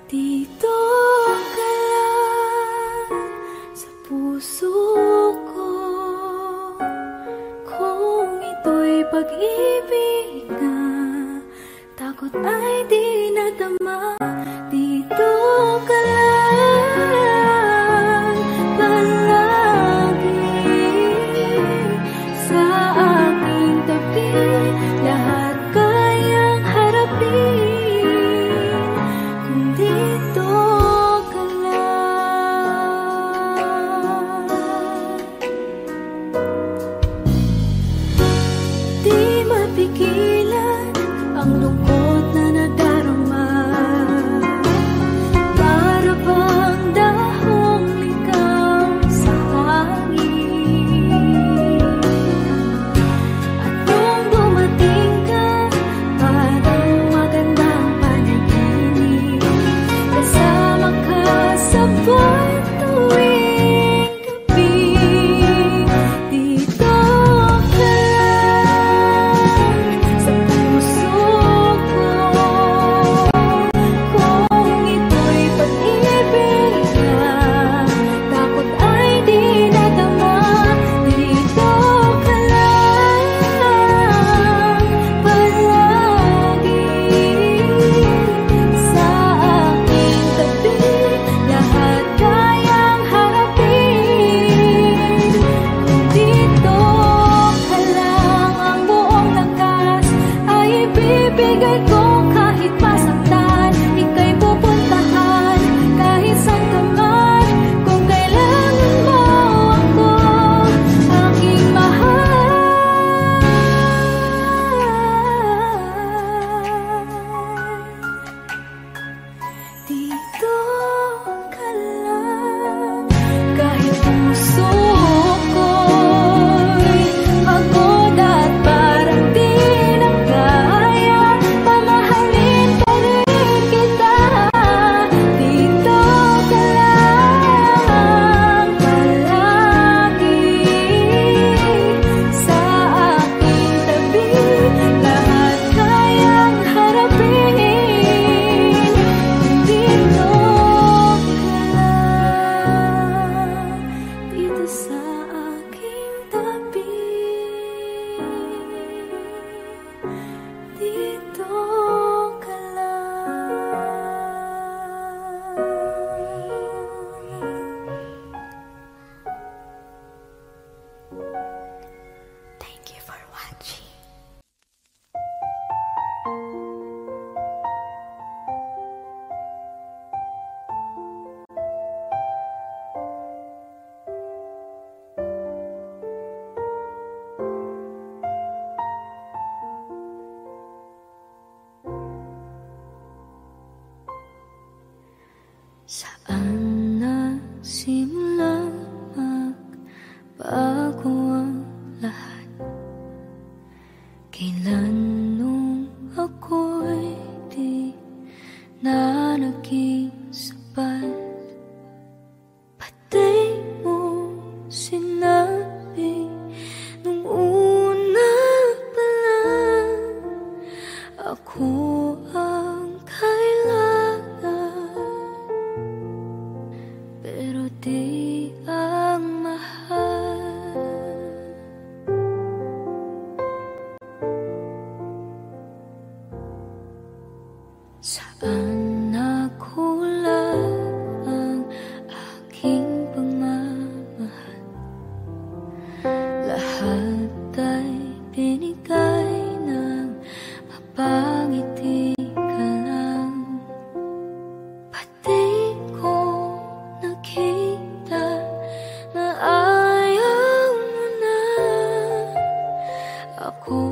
Dito ka lang sa puso ko, kung ito'y pag-ibig na takot ay di nadama. Dito ka lang palagi sa aking tabi, lahat kayang harapin kung dito ka lang. Di mapigilan ang lungkot na nadarama, para bang dahong ikaw sa hangin. At nung dumating ka, parang magandang panaginip, kasama ka sa buwan tuwing gabi. Dito ka lang sa puso ko, kung ito'y pag-ibig na takot ay di nadama. Dito ka lang palagi sa aking tabi, lahat kayang harapin kung dito ka lang. Ang buong lakas ay ibibigay ko, kahit masaktan ika'y pupuntahan, kahit saan ka man, kung kailangan mo ako, aking mahal. Dito ka lang, kahit puso ko'y pagod at parang di na kaya, mamahalin pa rin kita. Dito ka lang palagi sa aking tabi, lahat kayang harapin kung dito ka lang. Dito sa aking tabi, dito ka lang. Thank you for watching. Saan nagsimula magbago ang lahat? Kailan nung ako'y di na naging sapat? Pati mo sinabi nung una pa lang, ako ang kailangan, pero di ang mahal. Saan nakulang ang aking pagmamahal? Lahat ay binigay ng mapangiti ka lang. Pati ko nakita na ayaw mo na, ako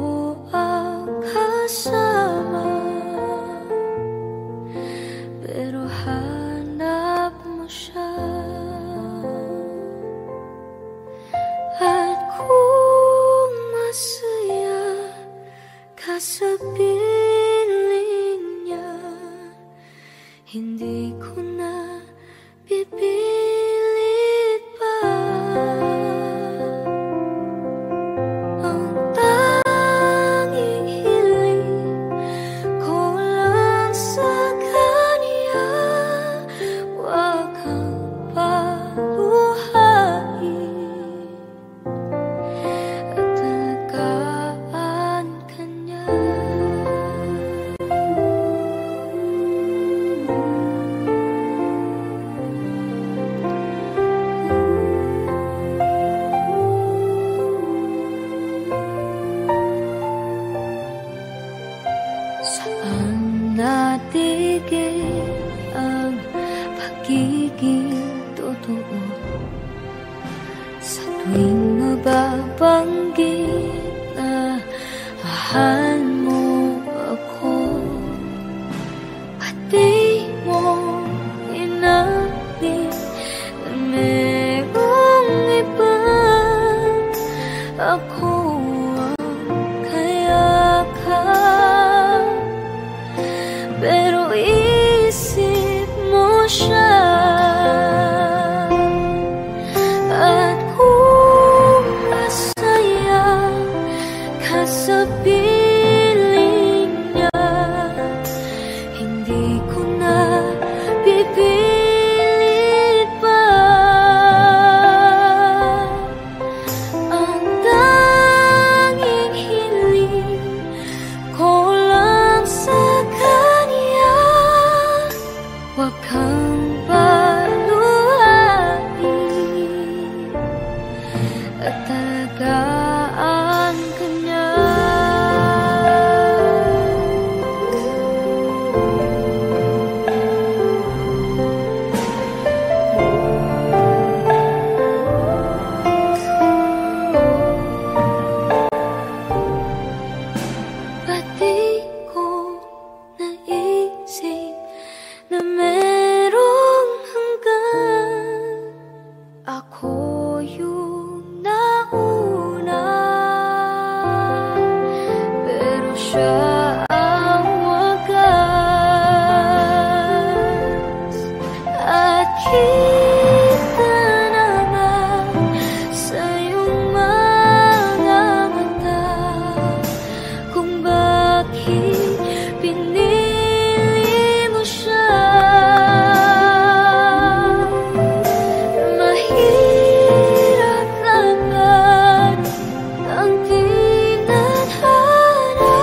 ang kasama, pero hanap mo siya. At kung masaya ka sa piling niya, hindi ko na pipilit pa. Ang tanging hiling ko lang sa kanya nagiging totoo sa tuwing mababanggit na mahal mo ako. At di mo inamin na merong iba, ako pero isip mo siya. At kung masaya ka sa piling niya, hindi ko na pipilit pa. Ang tanging hiling ko lang sa huwag kang paluhain at talagaan ka niya. Ba't di ko naisip na merong hanggan, ako yung nauna, pero siya ang wagas. At kita naman sa iyong mga mata kung bakit pinili mo siya. Mahirap laban ang tinadhana,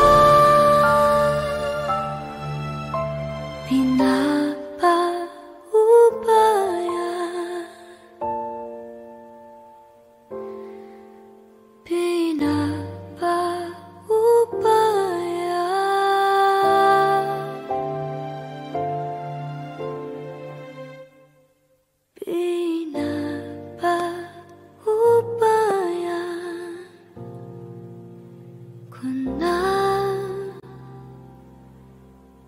pinapaubaya, pinapaubaya. Pinapaubaya ko na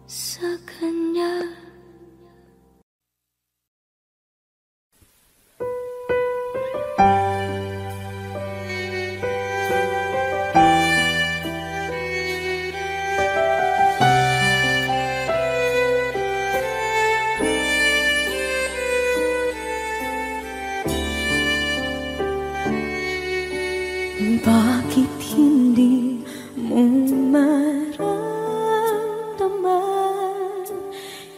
sa kanya. Bakit hindi mo maramdaman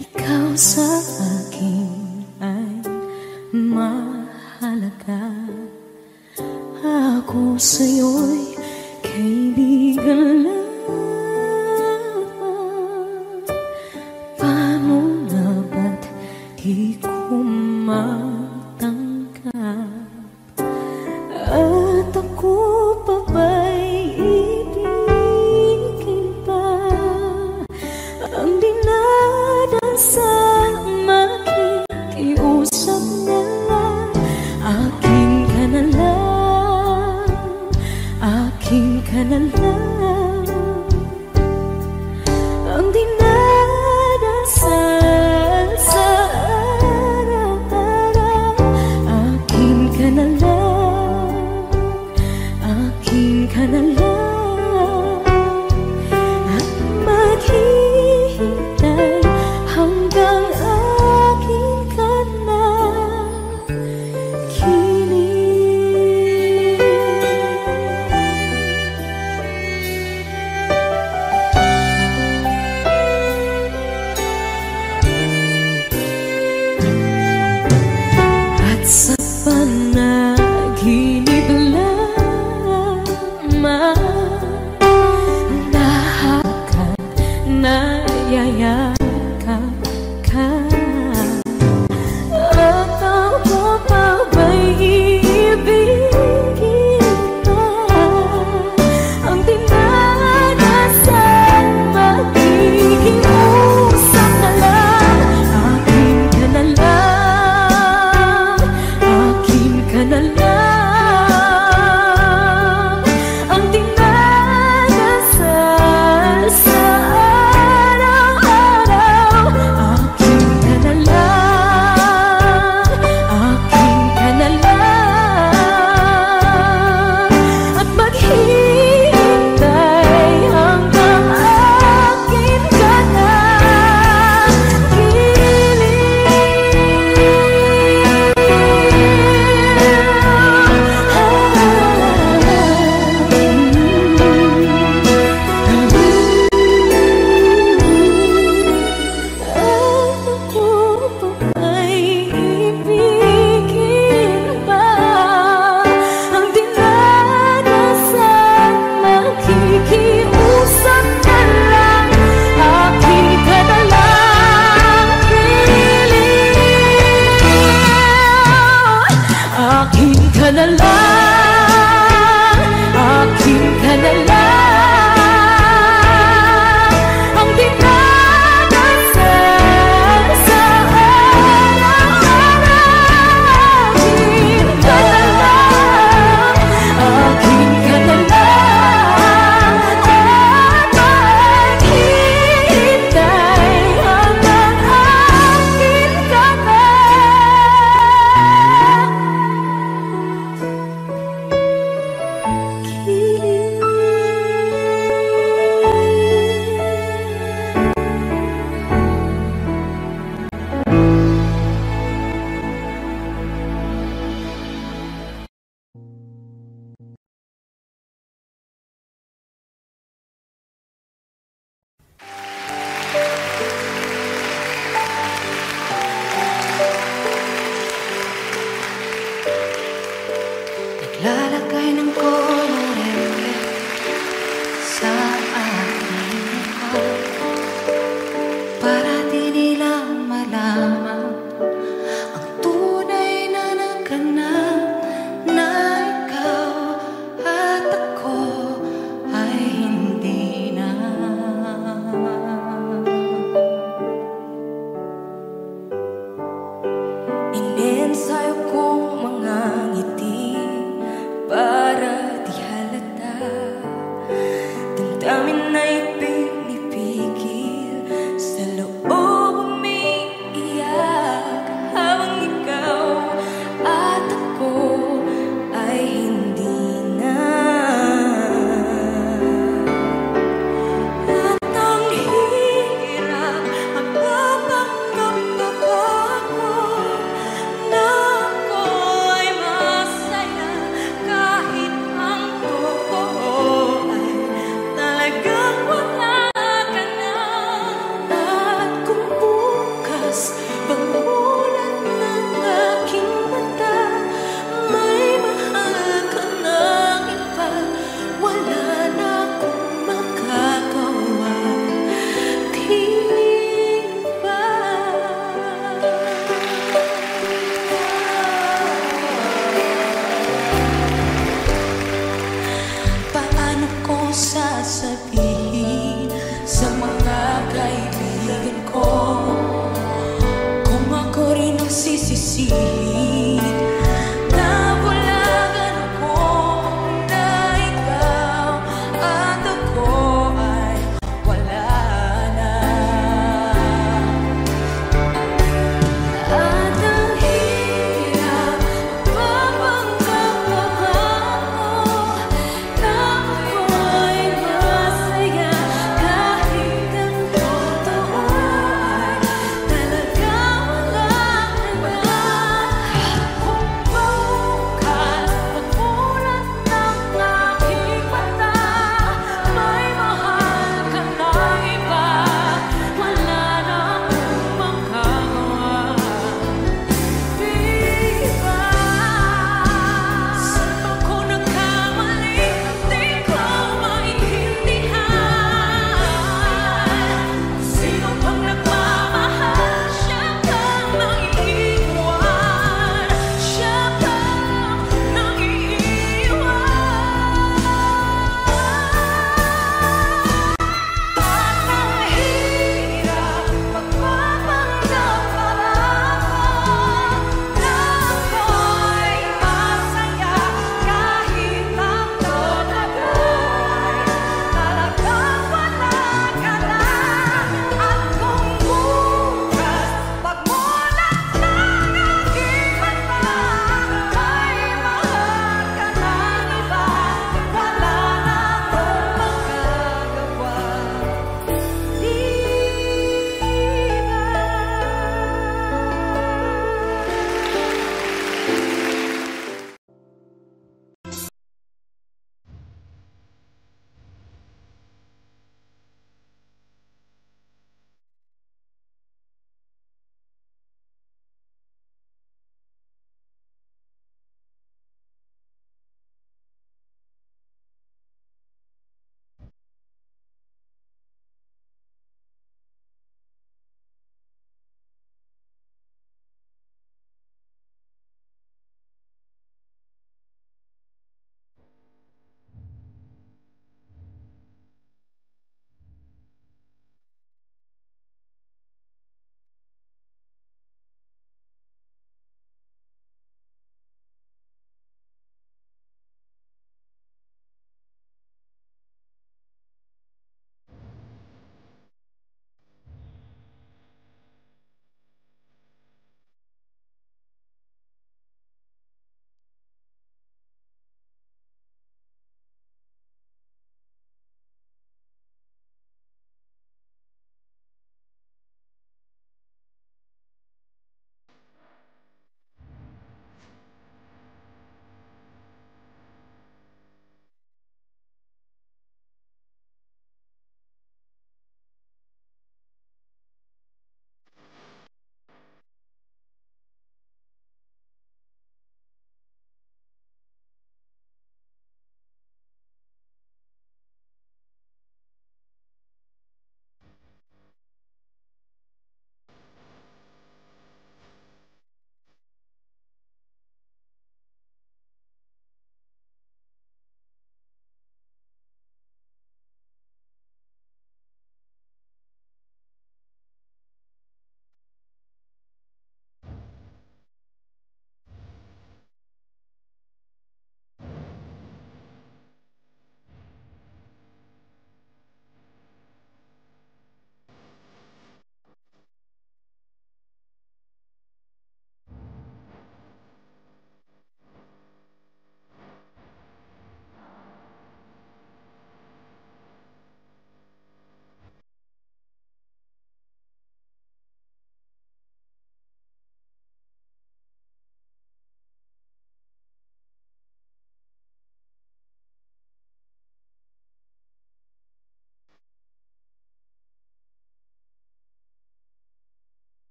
ikaw sa akin ay mahalaga? Ako sa'yo'y kaibigan lang. Paano na ba't di ko matanggap? At ako pa ba'y ibigin pa ang dinadansang makikiusap na lang? Akin ka na lang, akin ka na lang, ang dinadansal sa araw-araw. Akin ka na lang, akin ka na lang, at maghihintay hanggang akin ka na kilig. At sa panaginip lamang nahakap, nayayakap ka. At ako pa ba'y iibigin pa ang dinadasan? Magiging usap na lang, akin ka na lang, lamang ang tunay na naganap, na ikaw at ako ay hindi na. Inensayo kong mga ngiti para di halata, damdamin ay pinipigil, sa loob umiiyak, habang ikaw at ako ay hindi na. At ang hirap, mapapanggap pa ba ako na ako ay masaya, kahit ang totoo ay talagang wala ka na. At kung bukas pag-ulan ng aking mata, may mahal ka ng iba, wala na akong magagawa, di ba? Paano ko sasabihin sa mga kaibigan ko kung ako rin ang sisisihin? Nabulagan ako na ikaw at ako ay wala na. At ang hirap, mapapanggap pa ba ako na ako ay masaya, kahit ang totoo ay talagang wala ka na.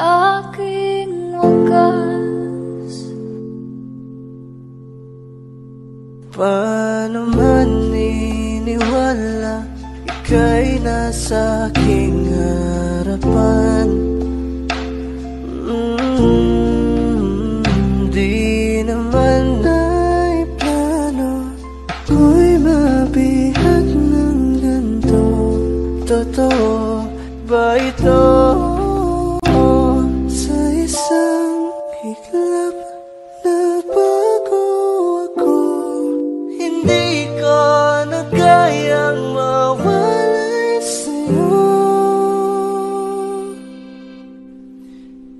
aking wakas. Paano man iniwala, ika'y nasa aking harapan. Di naman naiplano ako'y mabihat ng ganito. Totoo ba ito? Sa isang iglap nabago ako. Hindi ko na kayang mawalay sa'yo.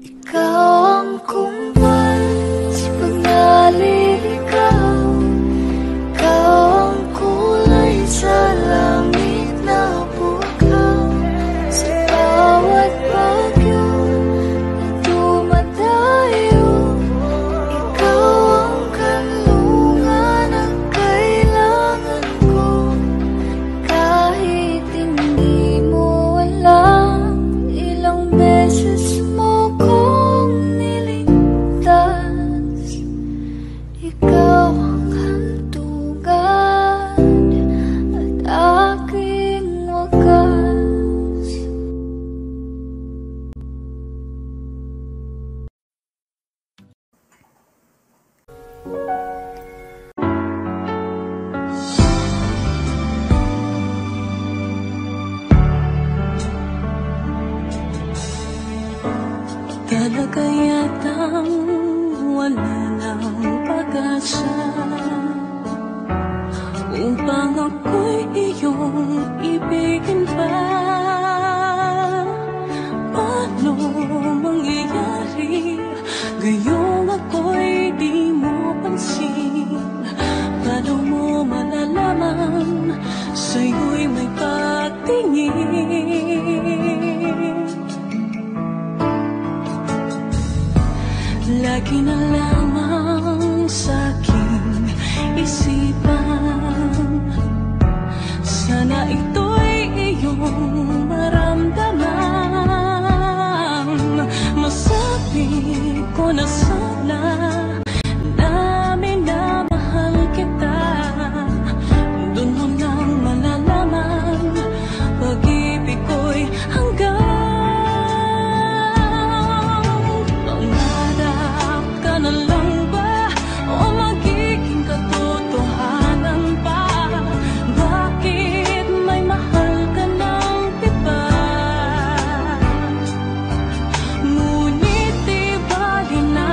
Ikaw ang kumbal sa pagnaliligaw. Ikaw ang kulay sa langit na bukaw. Sa bawat bagyo na dumadayo, ikaw ang kanlungan ang kailangan ko. Kahit hindi mo alam, ilang beses mo kong niligtas. Ikaw ang hantungan at aking wakas. Talaga yatang wala ng pag-asa upang ako'y iyong ibigin pa. Paano mangyayari gayong ako'y di mo pansin? Paano mo malalaman sa'yo'y may pagtingin? Lagi na lamang sa'king isipan, sana ito'y iyong maramdaman. Masabi ko na sana na minamahal kita. Doon mo lang malalaman pag-ibig ko'y hanggang pangarap ka na lang ba o magiging katotohanan pa? Bakit may mahal ka ng iba? Ngunit di bali na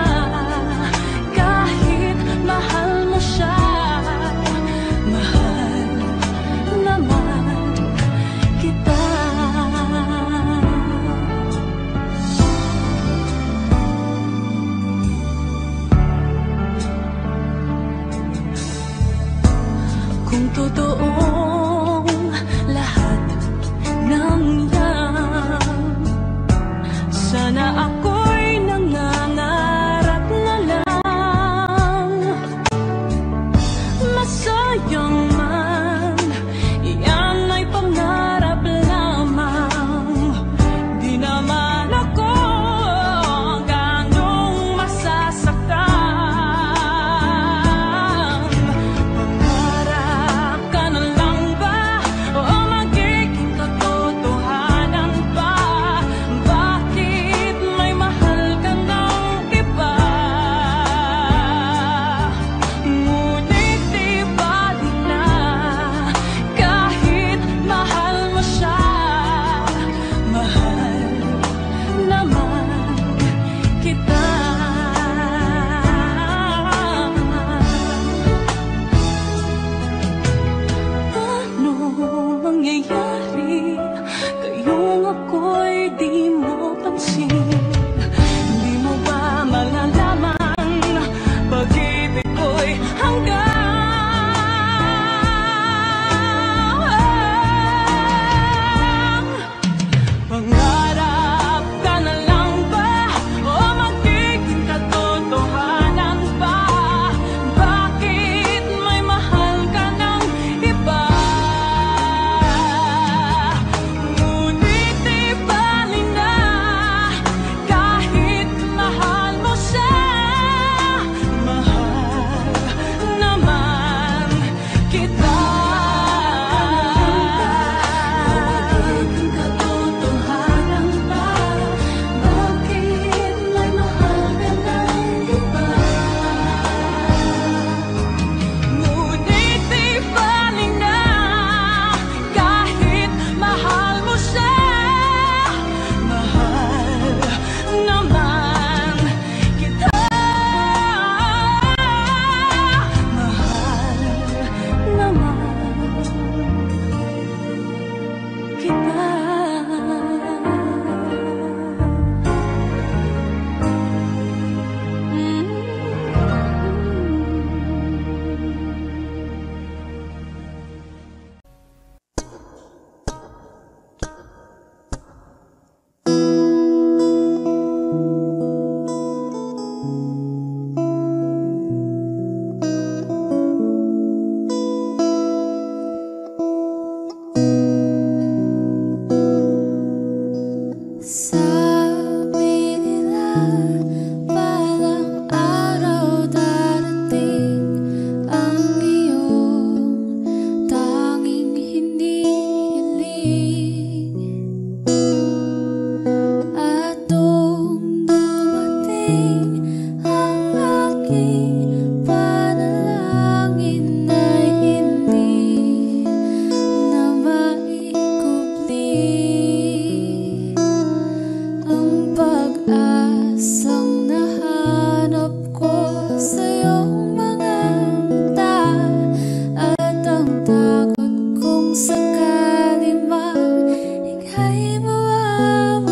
Balang araw darating ang iyong tanging hinihiling. At nung dumating ang aking panalangin ay hindi na maikubli. Ang pag-asang nahanap ko sa iyong mga mata at ang takot kong sakali mang ika'y mawawala.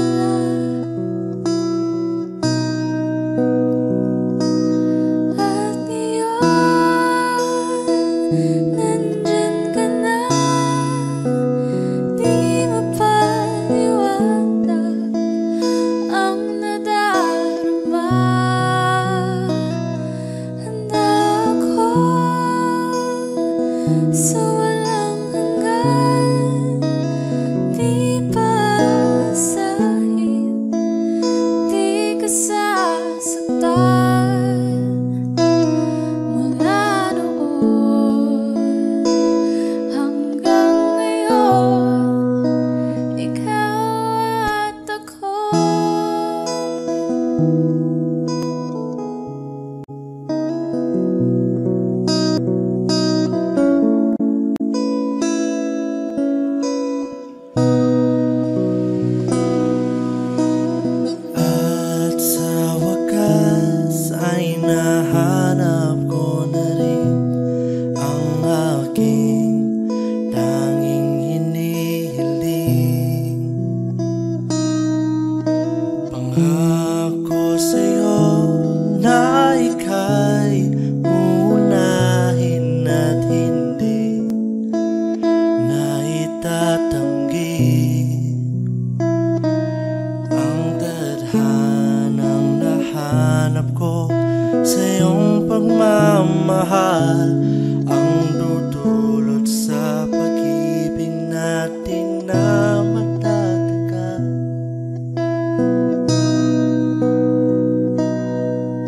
At ngayon, nandyan ka na, di mapaliwanag ang nadarama. Handa ako sa walang hanggan, di pasahin, di ka sasaktan. Mula noon hanggang ngayon, ikaw at ako. At sa wakas ay nahanap ko na rin ang aking tanging hinihiling. Pangako sa'yo na ika'y uunahin at hindi na itatanggi. Ang tadhanang nahanap ko sa iyong pagmamahal ang dudulot sa pag-ibig natin na matatagal.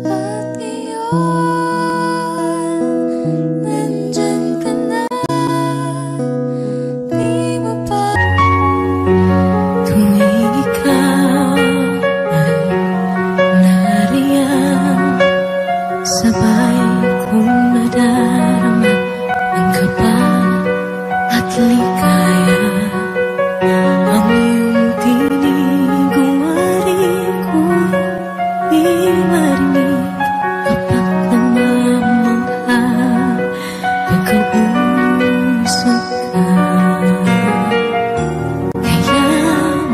At ngayon, nandyan ka na, di mapa. Tuwing ikaw ay nariyan, sabay kong nadarama ang kaba at ligaya. Ang iyong tinig umari ko'y di marinig kapag namamangha, nagkausap ka. Kaya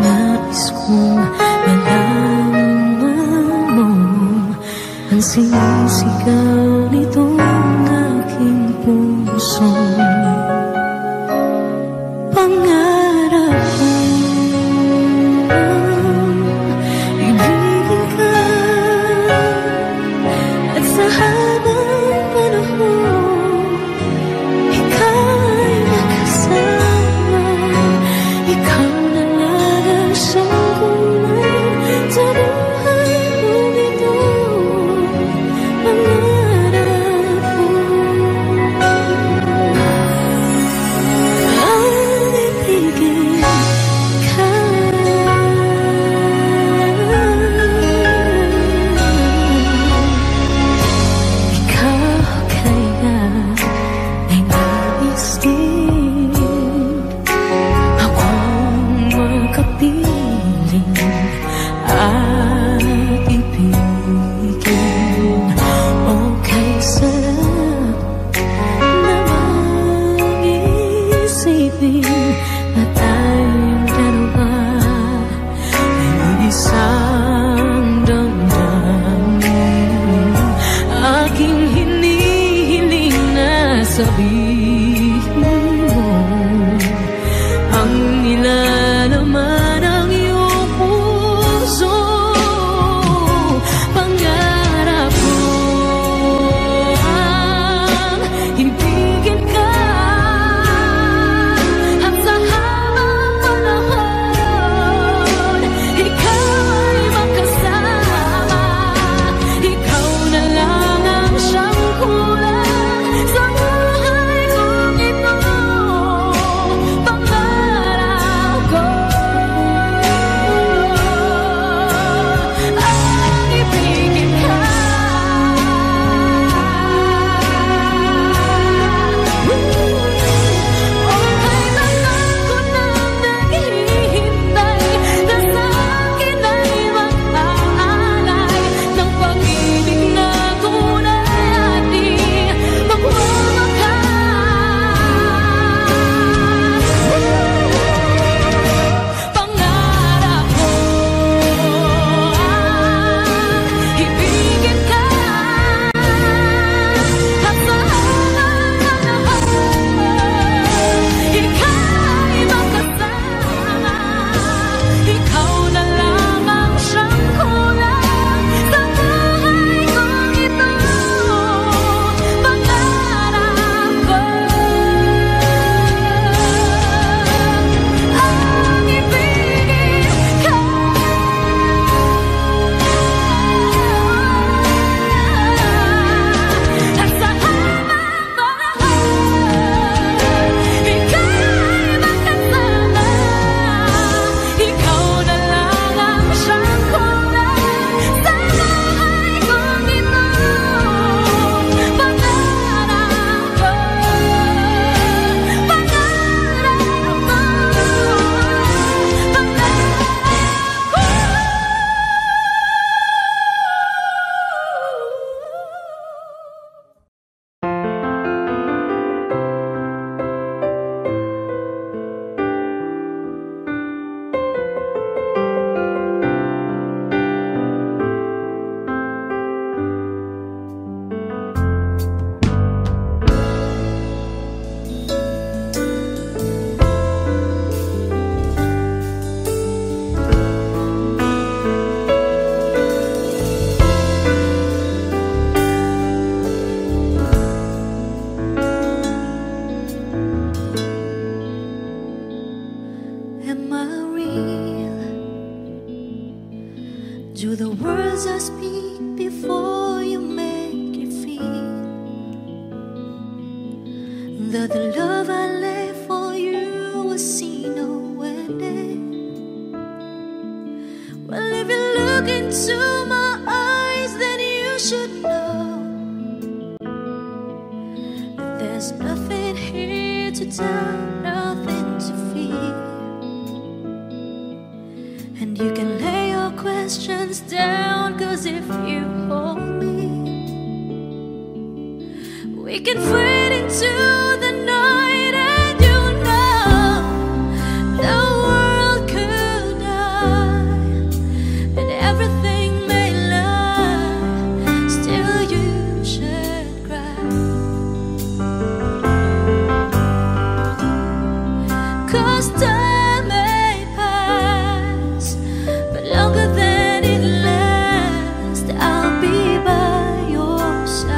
nais kong malaman mo ang sinisigaw nitong aking puso. Pangarap kong ibigin ka at sa habang panahon ika'y makasama. Ikaw na lang ang siyang kulay sa buhay kong ito. Pangarap ko. words I speak before you make it feel that the love I lay for you will see no ending. Well, if you look into my eyes, then you should know that there's nothing here to tell, nothing to fear. And you can lay your questions down, 'cause if you hold me, we can fade into the night. And you know the world could die and everything may lie, still you should cry. 'Cause time may pass, but longer than it lasts, I'll be by your side.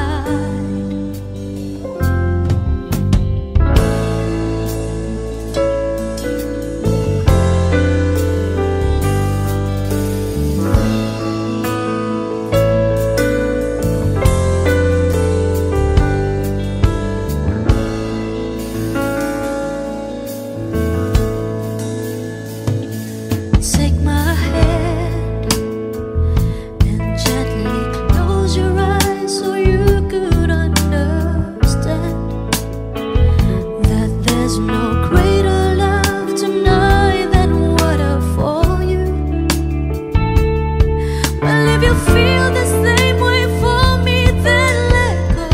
Take my hand and gently close your eyes so you could understand that there's no greater love tonight than what I for you. Well, if you feel the same way for me, then let go.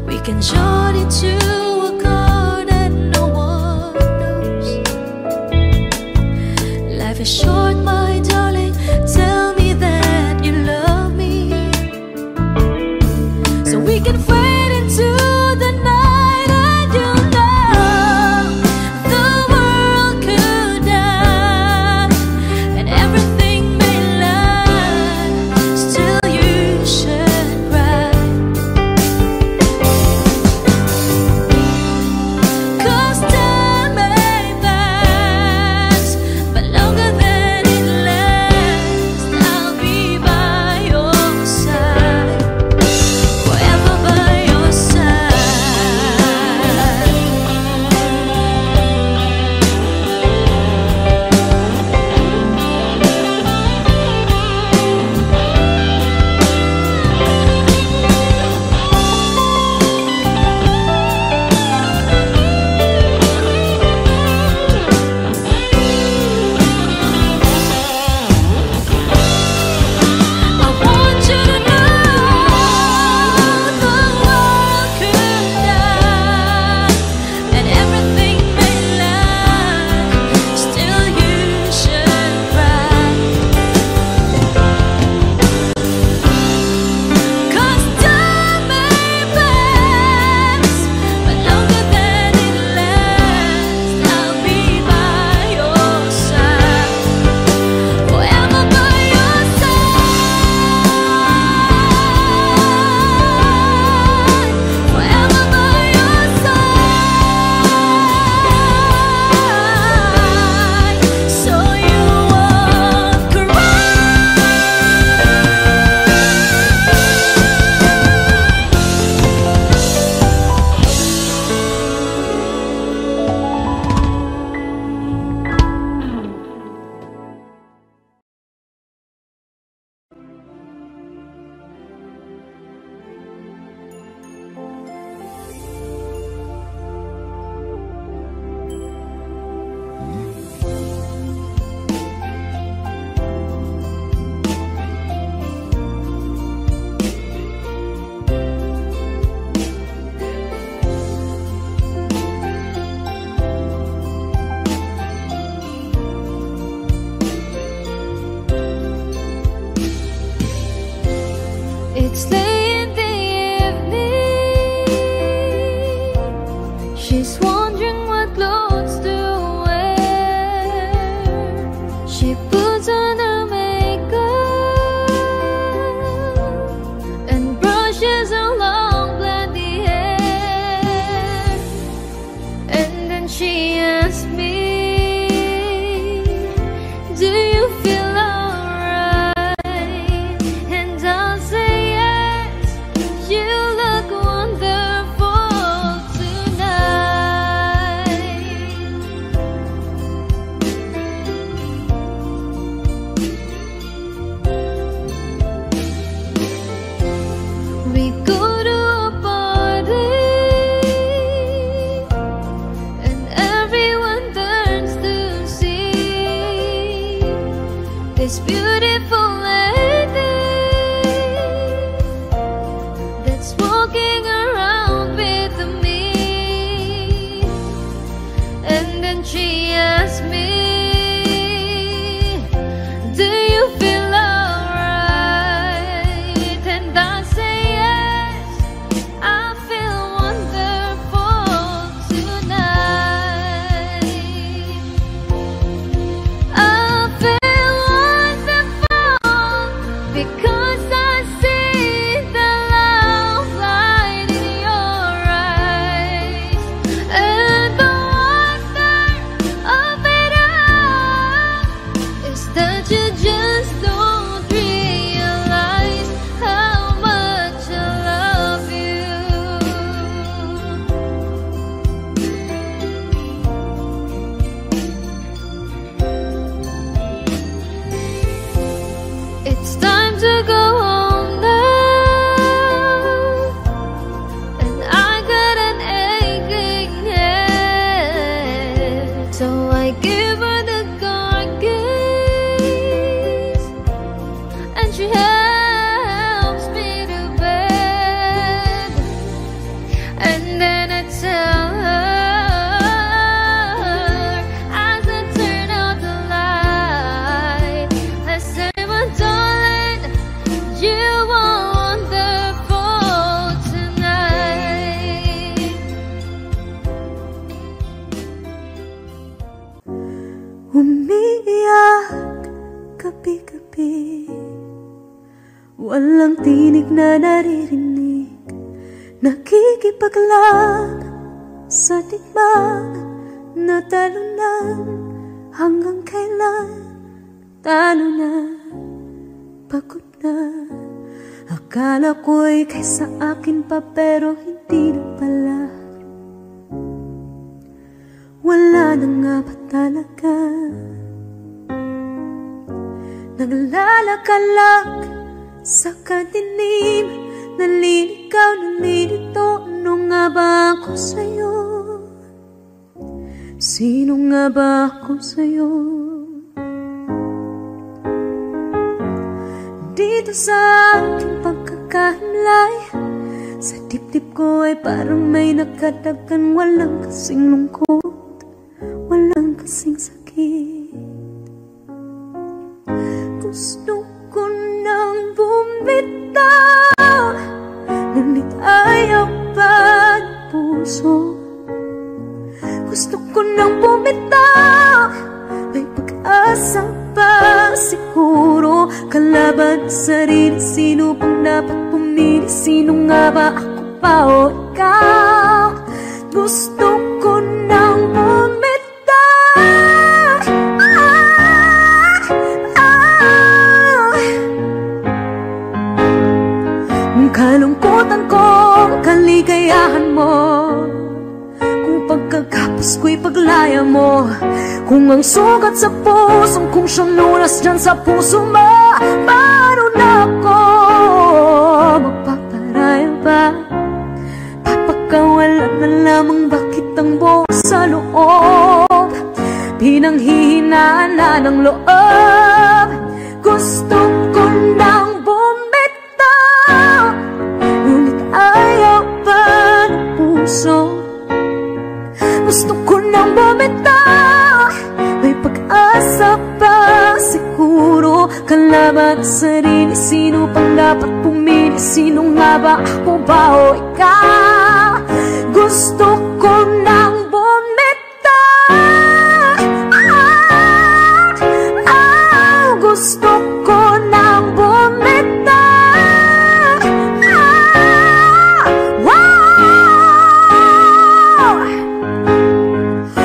We can short it to a chord and no one knows. Life is short, my darling. Tell me that you love me, so we can fade into the night. And you know the world could die and everything may lie, still you should cry. 'Cause time may pass, but longer than it lasts, I'll be by your side, forever by your side. I want you to know the world could die and everything may lie, still you should cry. 'Cause time may pass, but longer than it lasts, I'll be by your side, forever by your side, forever by your side, so you won't cry. It's late in the evening. She's wondering what clothes to wear. She puts on her makeup and brushes her long blondy hair. And then she asks me, do you feel like It's time to go home now, and I got an aching head, so I give her the car keys, and she helps me to bed, and then I tell her as I turn out the light, I say, my darling, you're wonderful tonight. Umiiyak gabi-gabi, walang tinig na naririnig, nakikipaglag sa digmaan na talunan. Hanggang kailan talo na, pagod na. Akala ko'y kaysa akin pa, pero hindi na pala. Wala na nga ba talaga? Naglalakalag sa kadilim, naliligaw, nalilito. Ano nga ba ako sa'yo? Sino nga ba ako sa'yo? Dito sa aking pagkakahimlay, sa dibdib ko ay parang may nakadagan. Walang kasing lungkot, walang kasing sakit. Gusto ko nang bumitaw, ngunit ayaw pa ng puso. Gusto ko nang bumitaw, may pag-asa pa siguro. Kalaban sa sarili, sino pang dapat pumili? Sino nga ba, ako pa o ikaw? Gusto ko nang bumitaw, kalungkutan ko, kaligayahan mo. Kung pagkagapos ko'y paglaya mo, kung ang sugat sa pusong kung siyang lunas dyan sa puso mo, paano na ako magpaparaya ba? Papagkawalan na lamang, bakit ang buo sa loob? Pinanghihinaan na ng loob. Gusto ko nang bumitaw, ngunit ayaw pa ng puso. Gusto ko nang bumitaw, may pag-asa pa siguro. Kalaban sa sarili, sino pang dapat pumili? Sino nga ba, ako ba o ikaw? Gusto ko nang bumitaw, gusto ko nang bumitaw.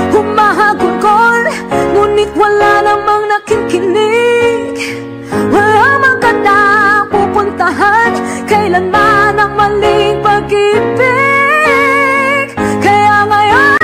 Humahagulgol, ngunit wala namang nakikinig. Wala mang gandang pupuntahan, kailanman ang maling pag-ibig. Kaya ngayon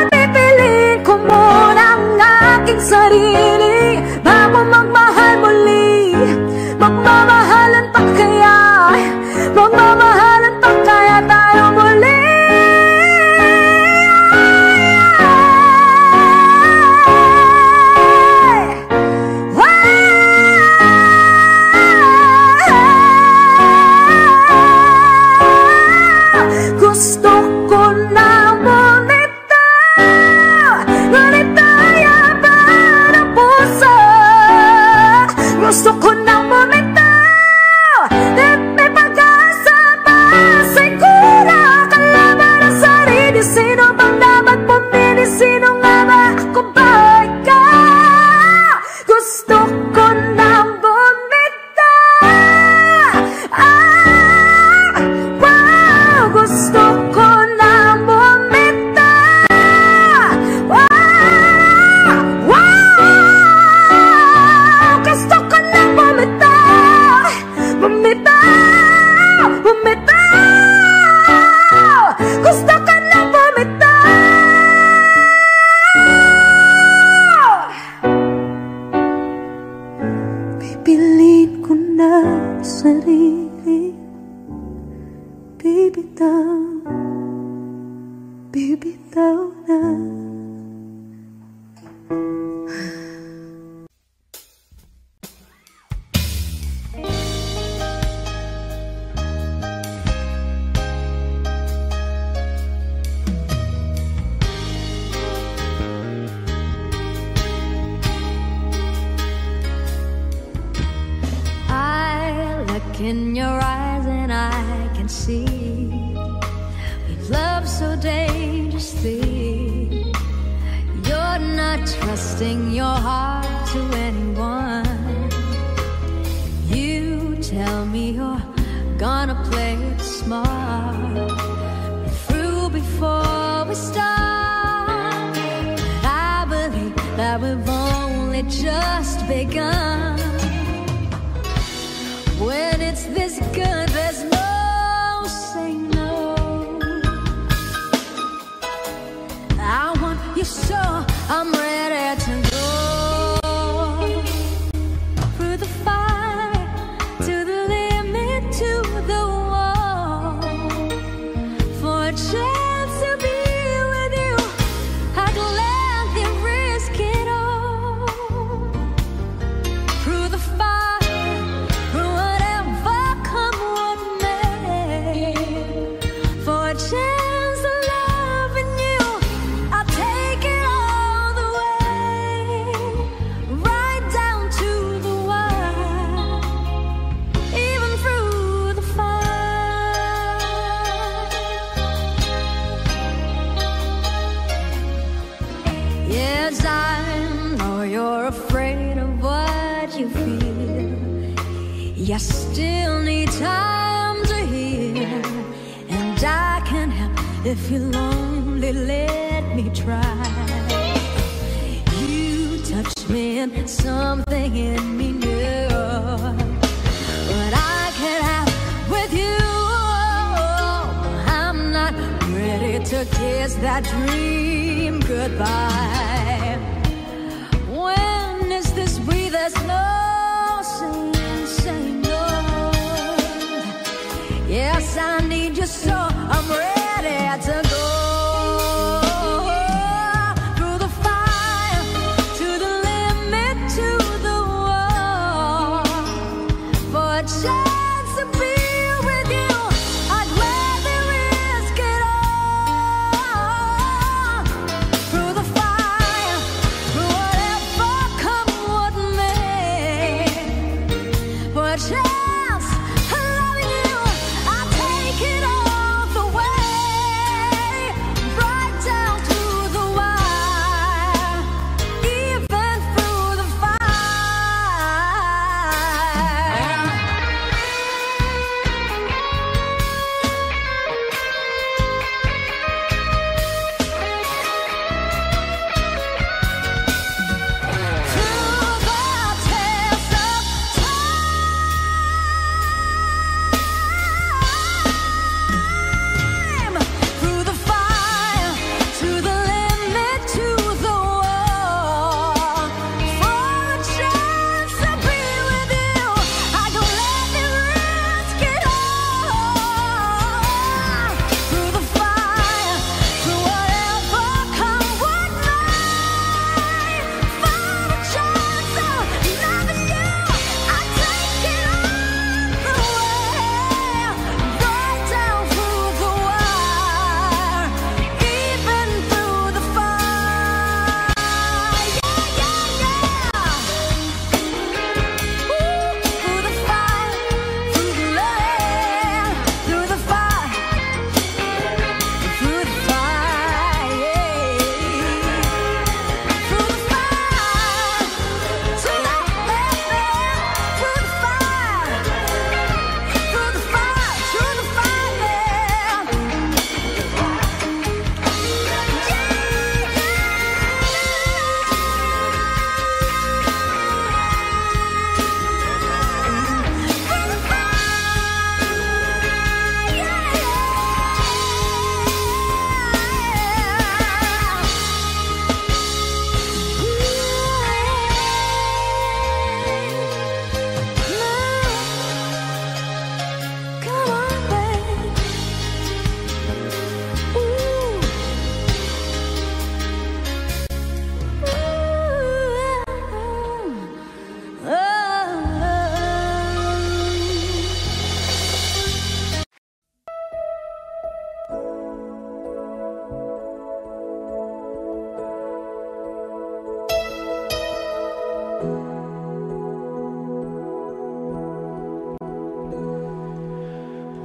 sarili, bibitaw, bibitaw na. In your eyes and I can see we've loved so dangerously. You're not trusting your heart to anyone. You tell me you're gonna play it smart. We're through before we start. I believe that we've only just begun. When it's this good, there's no saying no. I want you so I'm ready to go through the fire, to the limit, to the wall. For a chance to be with you, I'd gladly risk it all. Through the fire, chance of loving you, I'll take it all the way, right down to the wire, even through the fire. Yes, I know you're afraid of what you feel. You still need time to heal. I can help if you're lonely, let me try. You touch me and something in me new, but I can't have with you. I'm not ready to kiss that dream goodbye. When is this we? There's no saying no. Yes, I need you so I'm ready to go through the fire, to the limit, to the wall. For a chance to be with you, I'd rather risk it all. Through the fire, through whatever come what may. For a chance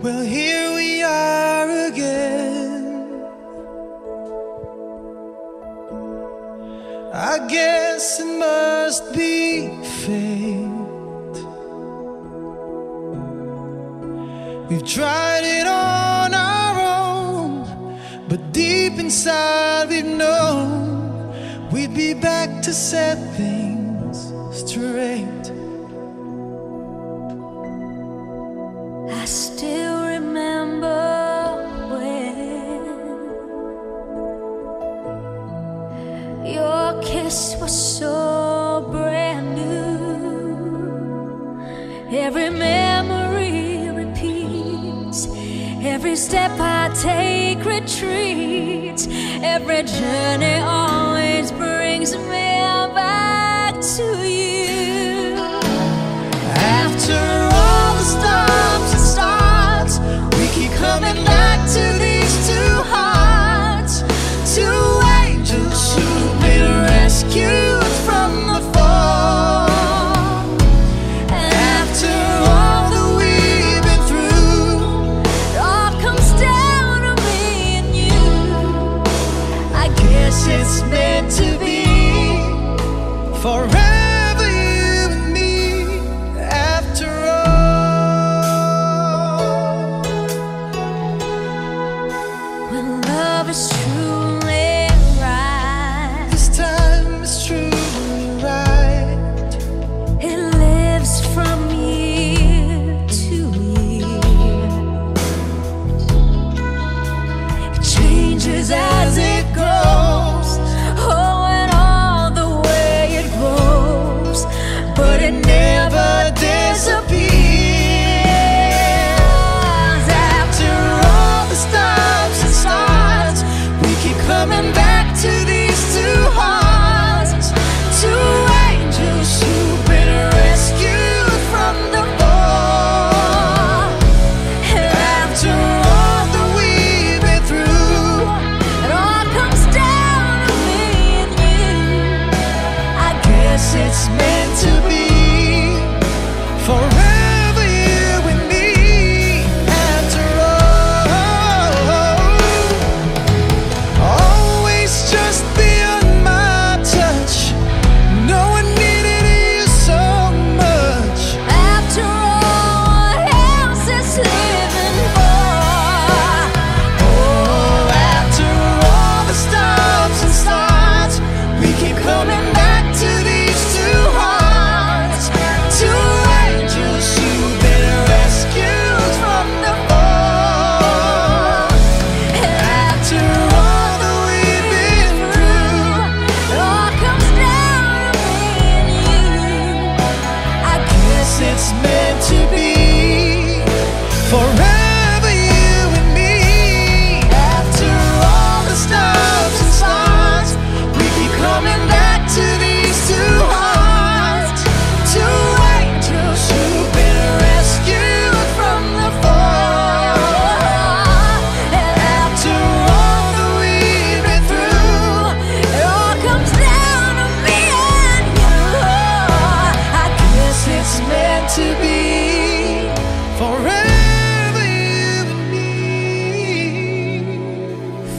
Well, here we are again. I guess it must be fate. We've tried it on our own, but deep inside we've known we'd be back to set things straight. I still remember when your kiss was so brand new. Every memory repeats, every step I take retreats, every journey always brings me back to you. After all the stops and starts, we keep coming back to these two hearts, two angels who've been rescued from the fall. And after all that we've been through, it all comes down to me and you. I guess it's meant to be Forever. It's truly right. This time is truly right. It lives from year to year. It changes as it grows. Oh, and all the way it grows, but it never disappears. After all the stops and starts, coming back to these two hearts, two angels who've been rescued from the fall. And after all that we've been through, it all comes down to me and you. I guess it's meant to be forever, you and me. After just beyond my touch, no one needed you so much. After all, what else is living for? Oh, after all the stops and starts, we keep coming back to these two hearts, two angels who've been rescued from the fall. And after all that we've been through, it all comes down to me and you. I guess It's meant to be forever, you and me. After all the stops and starts, we keep coming back to these two hearts, two angels who've been rescued from the fall. And After all that we've been through, it all comes down to me and you. I guess it's meant to be forever, you and me.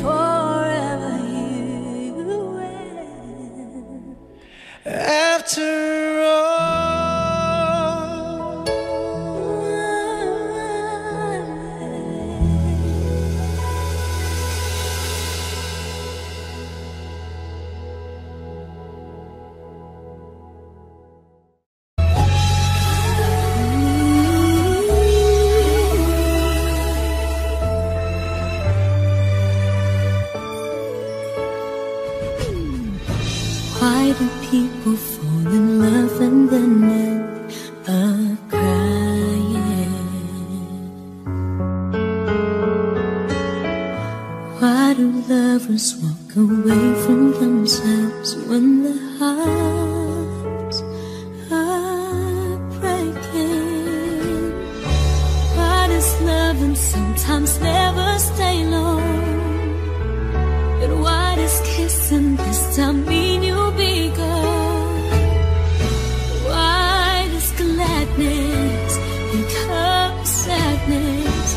forever you and After all. Why do people fall in love and then end up crying? Why do lovers walk away from themselves when their hearts are breaking? Why does loving sometimes never stay long? And why does kissing this time mean you'll be gone? Why does gladness become sadness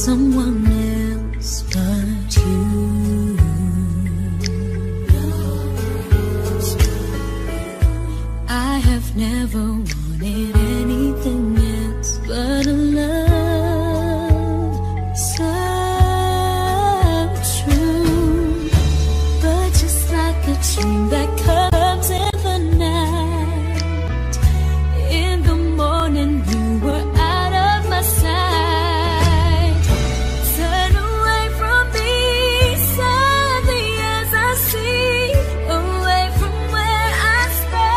someone else but you. I have never wanted anything else but a love so true. But just like a dream that comes in the night, in the morning you were out of my sight. Turn away from me, sadly as I see, away from where I stand.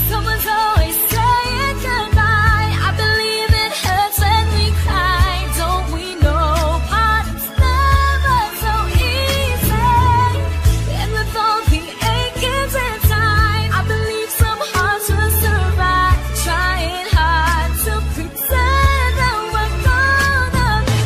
Someone's always saying goodbye. I believe it hurts when we cry. Don't we know parting's never so easy? And with all the achings inside, I believe some hearts will survive. Trying hard to pretend that we're gonna be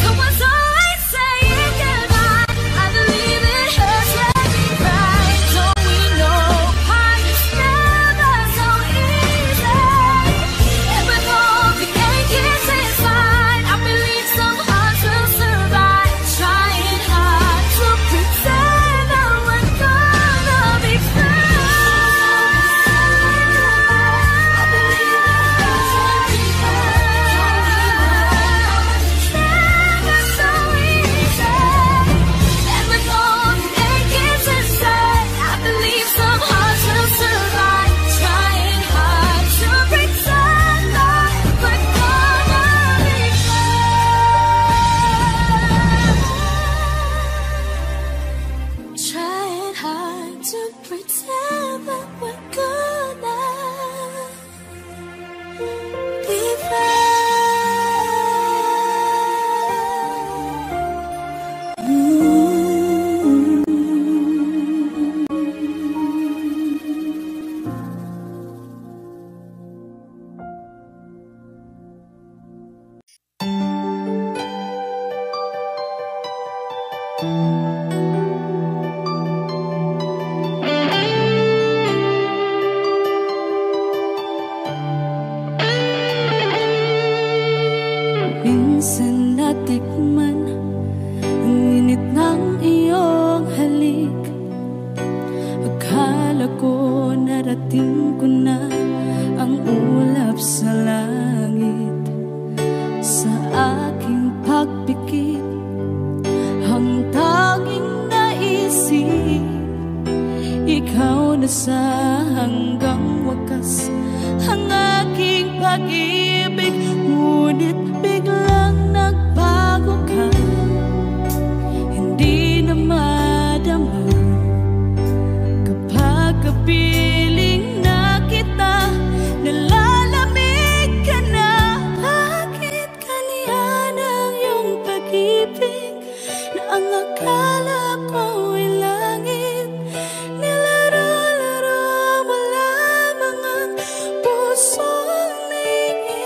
Someone's always saying goodbye. I believe it hurts when we cry. Don't we know parting's never so easy? And with all the achings inside, I believe some hearts will survive. Trying hard to pretend that we're gonna be trying hard to pretend that we're gonna be Minsan natikman ang init ng iyong halik. Akala ko narating ko na ang ulap sa langit. Sa aking pagpikit, ang tanging naisip, ikaw na sa hanggang wakas ang aking pag-ibig. Ngunit biglang nagbago ka, hindi na madama kapag kapiling na kita. Nalalamig ka na, bakit kaniyan ang iyong pag-ibig na ang akala ko ay langit? Nilaro-laro mo lamang ang pusong naingit.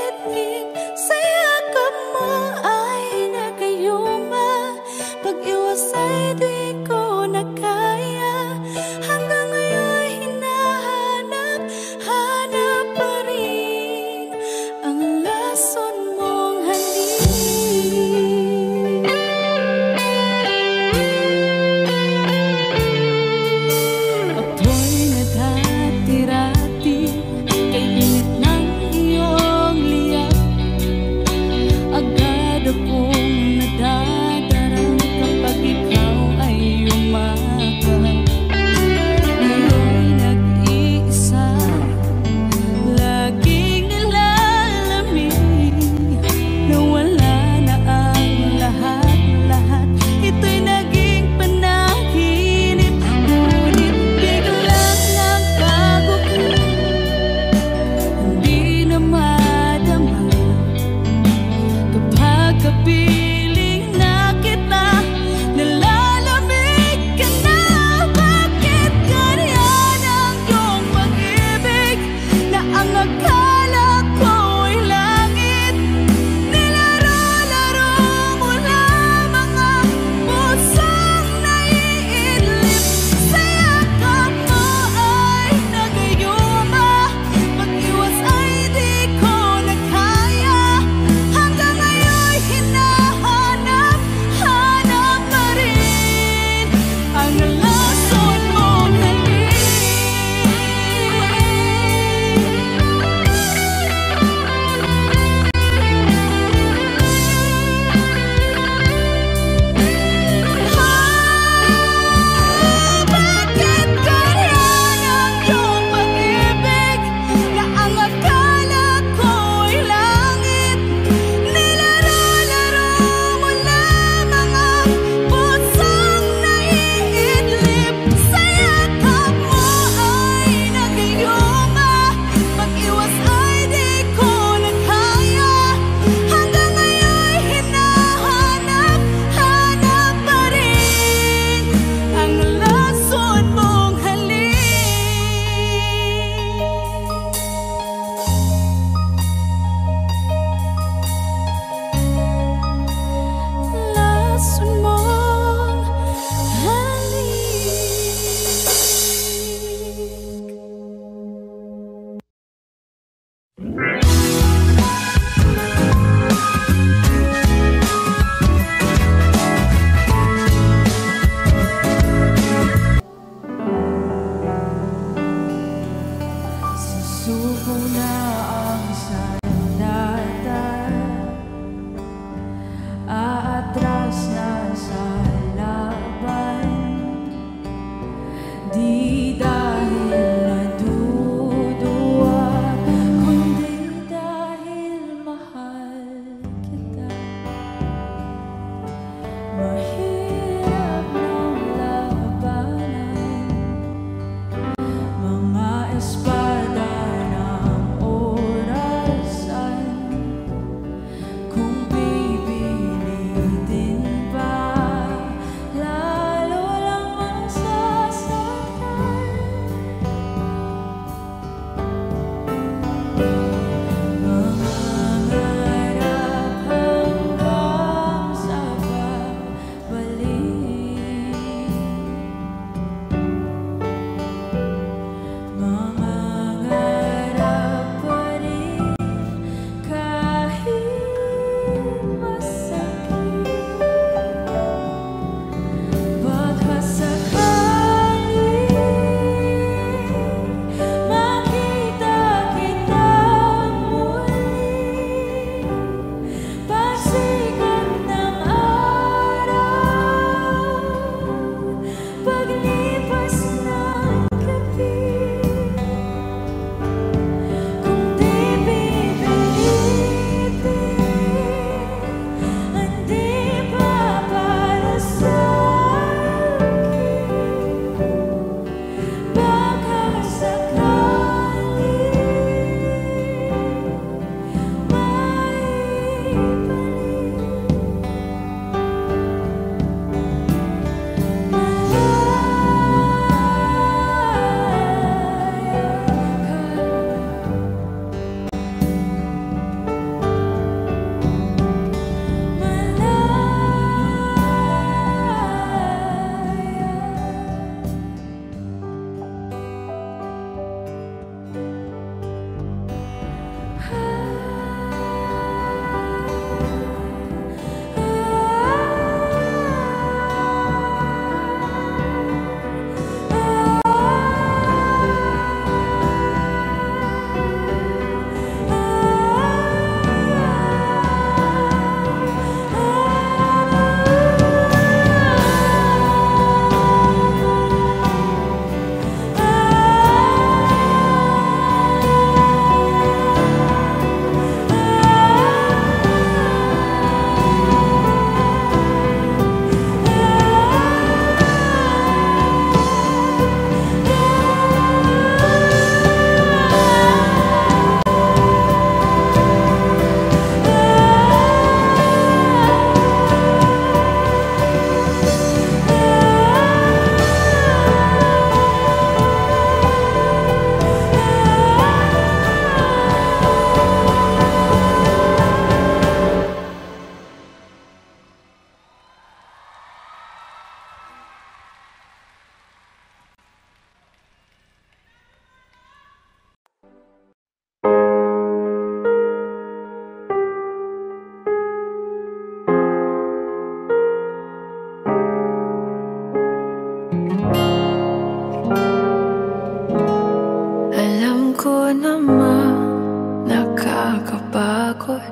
takot.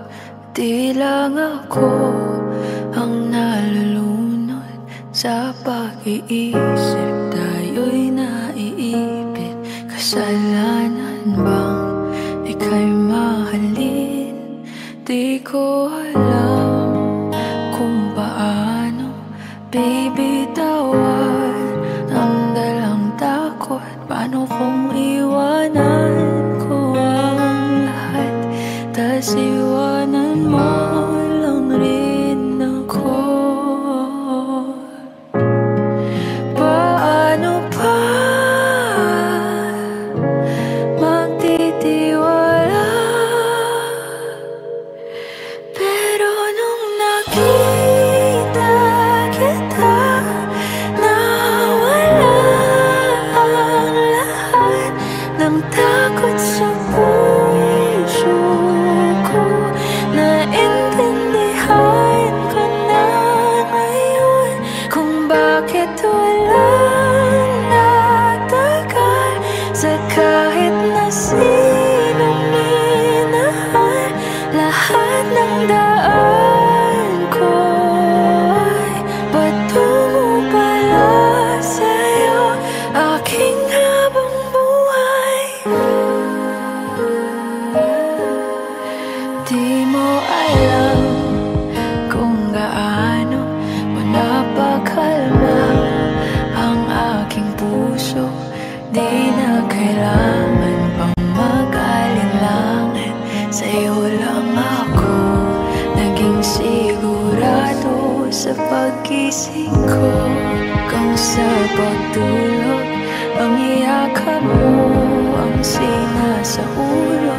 Di lang ako ang nalulunod sa pag-iisip. Tayo'y naiipit. Kasalanan bang ika'y mahalin? Di ko alam kung paano bibitawan ang dalang takot. Paano kung iwanan ko ang lahat, tas iwanan mo lang rin ako? Paano pa magtitiwala? Pero nung nakita kita, nawala ang lahat ng takot sa puso ko. Naintindihan ko na ngayon kung bakit walang nagtagal sa kahit na sinong minahal. Lahat ng daan ko ay patungo pala sa'yo, aking habang buhay. Di mo alam kung gaano mo napakalma ang aking puso. Di na kailangan pang mag-alinlangan, sa'yo lang ako naging sigurado sa pag-gising ko. Kung sa pagtulog ang iyakap mo ang sinasaulo,